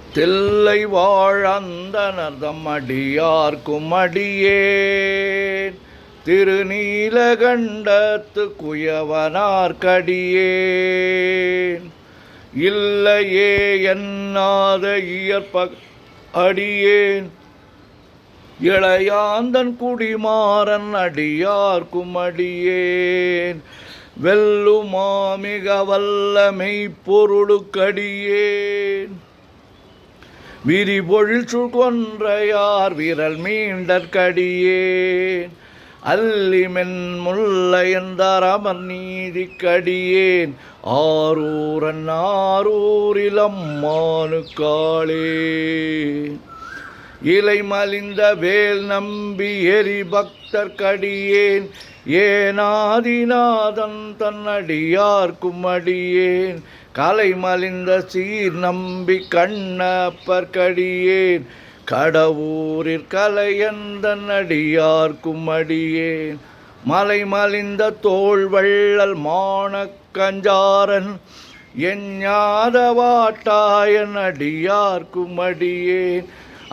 தில்லை வாழந்தனர்தம் அடியார்க்கும் அடியேன் திருநீலகண்டத்து குயவனார்க்கடியேன் இல்லையே என்னாத இயற்ப அடியேன் இளையாந்தன் குடிமாறன் அடியார்க்கும் அடியேன் வெல்லுமா மிக வல்ல மெய்ப்பொருளுக்கடியேன் விரிபொழில் சுழ்கொன்றையார் விரல் மீண்டற்கடியேன் அல்லிமென் முல்லை என்றார் அமர் நீதிக்கடியேன் ஆரூரன் ஆரூரில் அம்மானுக்காளே இலை மலிந்த வேல் நம்பி எரி பக்தர்க்கடியேன் ஏனாதிநாதன் தன்னடியார்க்கும் அடியேன் கலை மலிந்த சீர் நம்பி கண்ணப்பர்க்கடியேன் கடவுரிற் கலையந்தன் அடியார்க்கும் அடியேன் மலை மலிந்த தோள் வள்ளல் மானக்கஞ்சாரன் எஞ்ஞாத வாட்டாயன் அடியார்க்கும் அடியேன்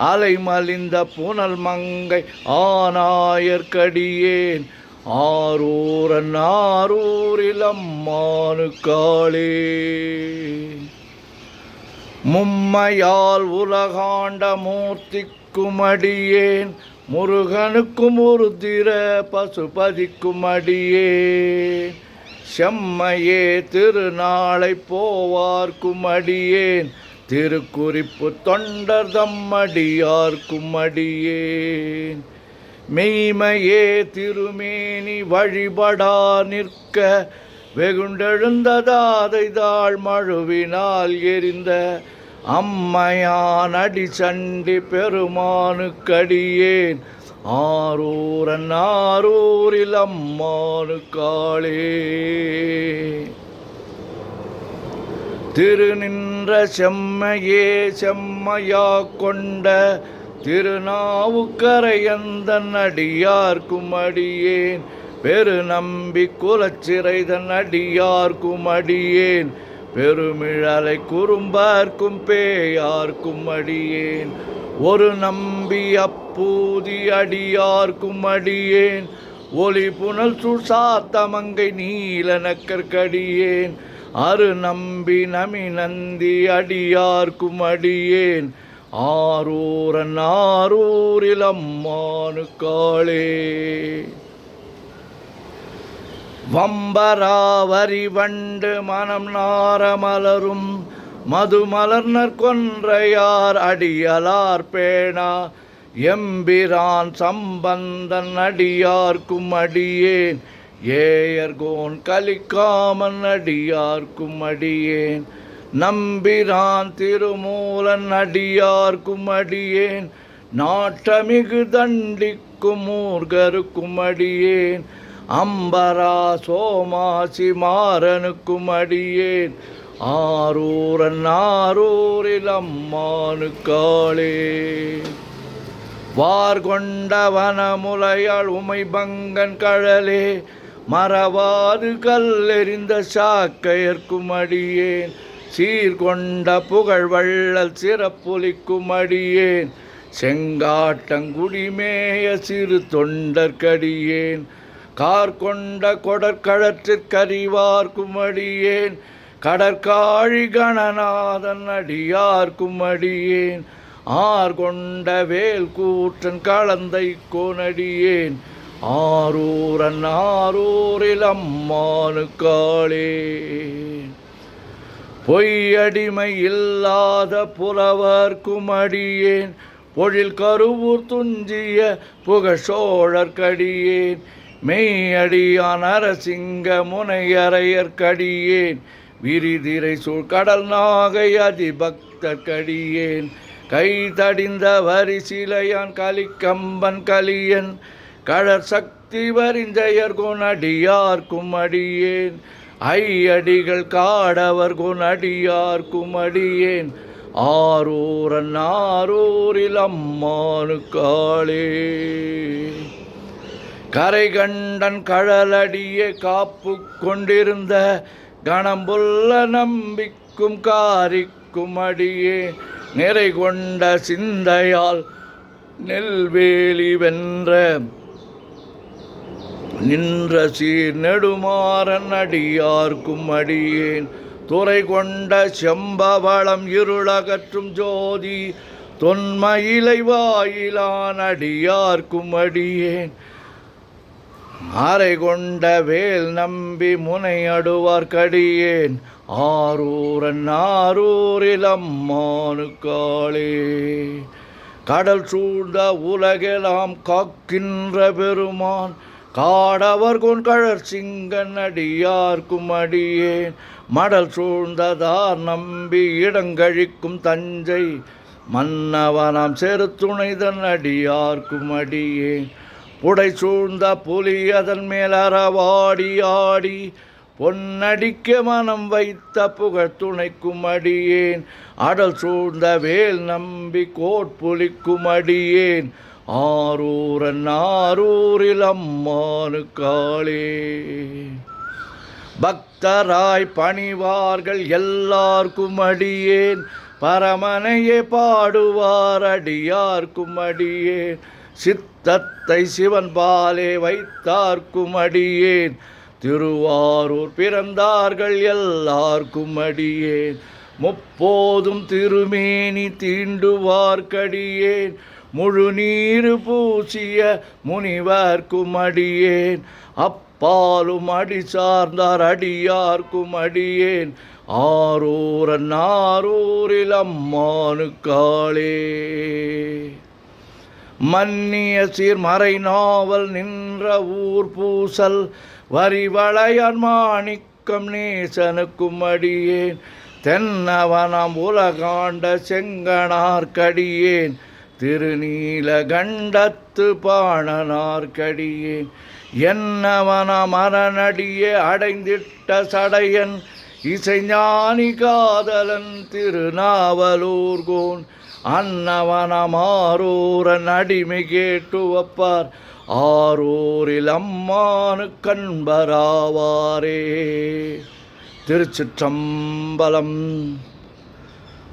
அலை மலிந்த புனல் மங்கை ஆனாயர்க்கடியேன் ஆரூரன் ஆரூரில் அம்மானுக்காளே மும்மையால் உலகாண்ட மூர்த்திக்கும் அடியேன் முருகனுக்கும் உருத்திர பசுபதிக்கும் அடியேன் செம்மையே திருநாளை போவார்க்கும் அடியேன் திருக்குறிப்பு தொண்டர் தம்மடியார்க்கும் அடியேன் மெய்மையே திருமேனி வழிபடா நிற்க வெகுண்டெழுந்ததாதை தாழ் மழுவினால் எரிந்த அம்மையான் அடி சண்டி பெருமானுக்கடியேன் ஆரூரன் ஆரூரில் அம்மானுக்காளே திருநின்ற செம்மையே செம்மையா கொண்ட திருநாவுக்கரையந்தன் அடியார்க்கும் அடியேன் பெருநம்பி குலச்சிறைதன் அடியார்க்கும் அடியேன் பெருமிழலை குறும்பார்க்கும் பேயார்க்கும் அடியேன் ஒரு நம்பி அப்பூதி அடியார்க்கும் அடியேன் ஒளி புனல் சுசாத்தமங்கை நீலனக்கற்கடியேன் அரு நம்பி நமி நந்தி அடியார்க்கும் அடியேன் ஆரூரன் ஆரூரில் அம்மானுக்காளே வம்பராவரி வண்டு மனம் நாரமலரும் மதுமலர்னர் கொன்றையார் அடியலார் பேணா எம்பிரான் சம்பந்தன் அடியார்க்கும் அடியேன் ஏயர்கோன் கலிக்காமன் அடியார்க்கும் அடியேன் நம்பிரான் திருமூலன் அடியார்க்கும் அடியேன் நாட்டமிகு தண்டிக்கும் மூர்கருக்கும் அடியேன் அம்பரா சோமாசி மாறனுக்கும் அடியேன் ஆரூரன் ஆரூரில் அம்மானுக்காளே வார்கொண்ட வனமுலையாள் உமை பங்கன் கழலே மறவாது கல்லெறிந்த சாக்கையர்க்கும் அடியேன் சீர்கொண்ட புகழ் வள்ளல் சிறப்புலிக்கும் அடியேன் செங்காட்டங்குடிமேய சிறு தொண்டர்க்கடியேன் கார்கொண்ட கொடற்கழற்றிற்கறிவார்க்கும் அடியேன் கடற்காழி கணநாதன் அடியார்க்கும் அடியேன் ஆர்கொண்ட வேல் கூற்றன் கலந்தை கோனடியேன் ஆரூரன் ஆரூரில் அம்மானுக்காளே பொய்யடிமை இல்லாத புலவர்க்கும் அடியேன் பொழில் கருவூர் துஞ்சிய புகழோழற்கடியேன் மெய்யடியான் அரசிங்க முனையறையற்கடியேன் விரிதிரை சூழ் கடல் நாகை அதிபக்தர்க்கடியேன் கை தடிந்த வரிசிலையான் கலிக்கம்பன் கலியன் கடற் சக்தி வரிஞ்சயர் கொனடியார்க்கும் அடியேன் ஐயடிகள் காடவர் கொனடியார்க்கும் அடியேன் ஆரூரன் ஆரூரில் அம்மானுக்காளே கரை கண்டன் கழலடியே காப்பு கொண்டிருந்த கணம்புள்ள நம்பிக்கும் காரிக்கும் அடியே நிறை கொண்ட சிந்தையால் நெல்வேலி வென்ற நின்ற சீர் நெடுமாறன் அடியார்க்கும் அடியேன் துறை கொண்ட செம்பவளம் இருளகற்றும் ஜோதி தொன்மயிலை வாயிலான் அடியார்க்கும் அடியேன் ஆரை கொண்ட வேல் நம்பி முனை அடுவார்க்கடியேன் ஆரூரன் ஆரூரில் அம்மானுக்காளே கடல் சூழ்ந்த உலகெல்லாம் காக்கின்ற பெருமான் காடவர் கொண்கழற் சிங்கன் அடியார்க்கும் அடியேன் மடல் சூழ்ந்ததார் நம்பி இடங்கழிக்கும் தஞ்சை மன்னவனாம் செருத்துணைதன் அடியார்க்கும் அடியேன் புடை சூழ்ந்த புலி அதன் மேல் அறவாடி ஆடி பொன்னடிக்க மனம் வைத்த புகழ் துணைக்கும் அடியேன் அடல் சூழ்ந்த வேல் நம்பி கோட்புலிக்கும் அடியேன் ஆரூரன் ஆரூரில் அம்மானுக்காளே பக்தராய் பணிவார்கள் எல்லார்க்கும் அடியேன் பரமனையே பாடுவார் அடியார்க்கும் அடியேன் சித்தத்தை சிவன் பாலே வைத்தார்க்கும் அடியேன் திருவாரூர் பிறந்தார்கள் எல்லார்க்கும் அடியேன் முப்போதும் திருமேனி தீண்டுவார்க்கடியேன் முழு நீரு பூசிய முனிவர்க்கும் அடியேன் அப்பாலும் அடி சார்ந்தார் அடியார்க்கும் அடியேன் ஆரூரன் ஆரூரில் அம்மானுக்காளே மன்னிய சீர்மறை நாவல் நின்ற ஊர் பூசல் வரிவளையான் மாணிக்கம் நேசனுக்கும் அடியேன் தென்னவனம் உலகாண்ட செங்கனார்க்கடியேன் திருநீலகண்டத்து பாணனார்க்கடியேன் என்னவனம் அரணடியே அடைந்திட்ட சடையன் இசைஞானி காதலன் திருநாவலூர்கோன் அன்னவனம் ஆரூரன் அடிமை கேட்டு வப்பார் ஆரூரில் அம்மானு கண்பராவாரே. திருச்சிற்றம்பலம்.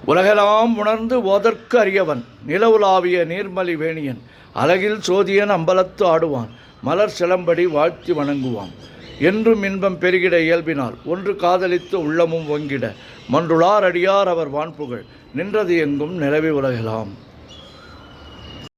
உலகெல்லாம் உணர்ந்து ஓதற்கு அறியவன் நிலவுலாவிய நீர்மலி வேணியன் அழகில் சோதியன் அம்பலத்து ஆடுவான் மலர் சிலம்படி வாழ்த்தி வணங்குவான் என்றும் இன்பம் பெருகிட இயல்பினால் ஒன்று காதலித்து உள்ளமும் வங்கிட மன்றுளார் அடியார் அவர் வான்புகழ் நின்றது எங்கும் நிலவி உலகெல்லாம்.